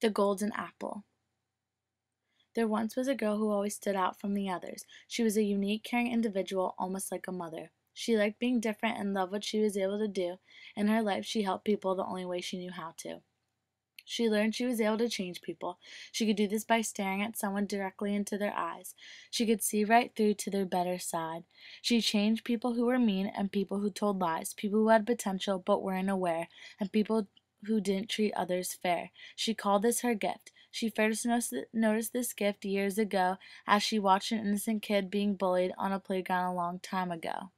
The Golden Apple. There once was a girl who always stood out from the others. She was a unique, caring individual, almost like a mother. She liked being different and loved what she was able to do. In her life, she helped people the only way she knew how to. She learned she was able to change people. She could do this by staring at someone directly into their eyes. She could see right through to their better side. She changed people who were mean and people who told lies, people who had potential but weren't aware, and people who didn't treat others fair. She called this her gift. She first noticed this gift years ago as she watched an innocent kid being bullied on a playground a long time ago.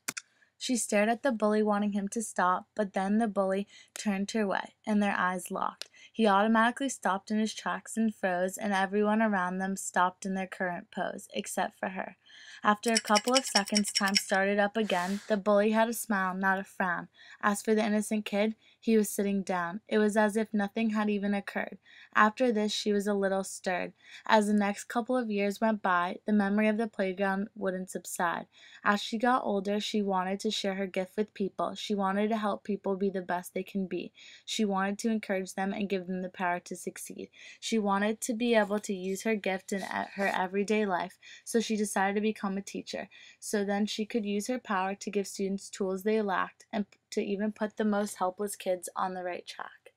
She stared at the bully, wanting him to stop, but then the bully turned her way, and their eyes locked. He automatically stopped in his tracks and froze, and everyone around them stopped in their current pose, except for her. After a couple of seconds, time started up again. The bully had a smile, not a frown. As for the innocent kid, he was sitting down. It was as if nothing had even occurred. After this, she was a little stirred. As the next couple of years went by, the memory of the playground wouldn't subside. As she got older, she wanted to share her gift with people. She wanted to help people be the best they can be. She wanted to encourage them and give them the power to succeed. She wanted to be able to use her gift in her everyday life, so she decided to become a teacher. So then she could use her power to give students tools they lacked and to even put the most helpless kids on the right track.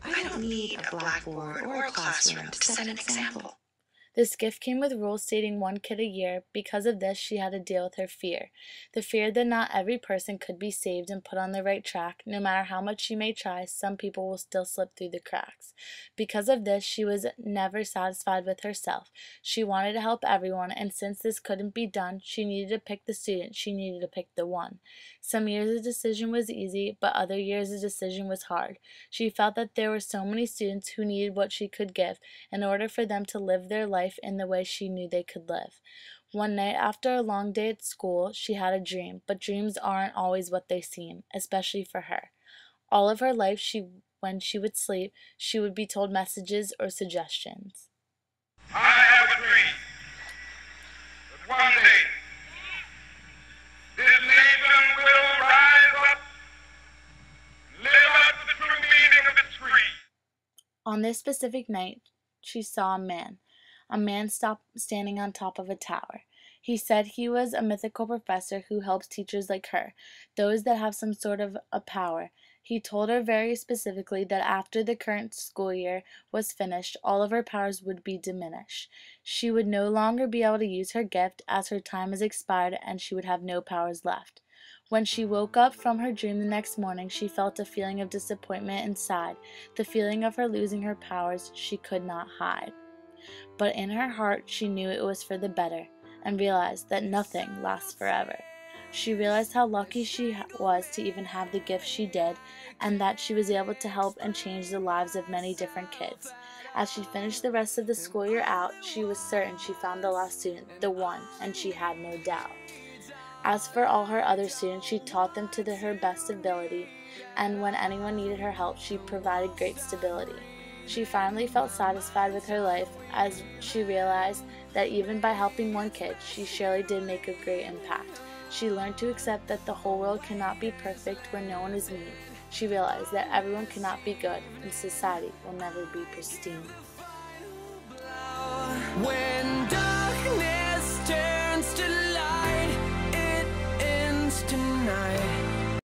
I don't need a blackboard or a classroom to set an example. This gift came with rules stating 1 kid a year. Because of this, she had to deal with her fear. The fear that not every person could be saved and put on the right track. No matter how much she may try, some people will still slip through the cracks. Because of this, she was never satisfied with herself. She wanted to help everyone, and since this couldn't be done, she needed to pick the student. She needed to pick the one. Some years the decision was easy, but other years the decision was hard. She felt that there were so many students who needed what she could give in order for them to live their life in the way she knew they could live. One night after a long day at school, she had a dream, but dreams aren't always what they seem, especially for her. All of her life, when she would sleep, she would be told messages or suggestions. I have a dream that one day this nation will rise up and live out the true meaning of its creed. On this specific night, she saw a man. A man standing on top of a tower. He said he was a mythical professor who helps teachers like her, those that have some sort of a power. He told her very specifically that after the current school year was finished, all of her powers would be diminished. She would no longer be able to use her gift as her time has expired, and she would have no powers left. When she woke up from her dream the next morning, she felt a feeling of disappointment inside. The feeling of her losing her powers she could not hide. But in her heart she knew it was for the better, and realized that nothing lasts forever. She realized how lucky she was to even have the gift she did, and that she was able to help and change the lives of many different kids. As she finished the rest of the school year out, she was certain she found the last student, the one, and she had no doubt. As for all her other students, she taught them to her best ability, and when anyone needed her help, she provided great stability. She finally felt satisfied with her life as she realized that even by helping 1 kid, she surely did make a great impact. She learned to accept that the whole world cannot be perfect where no one is mean. She realized that everyone cannot be good and society will never be pristine.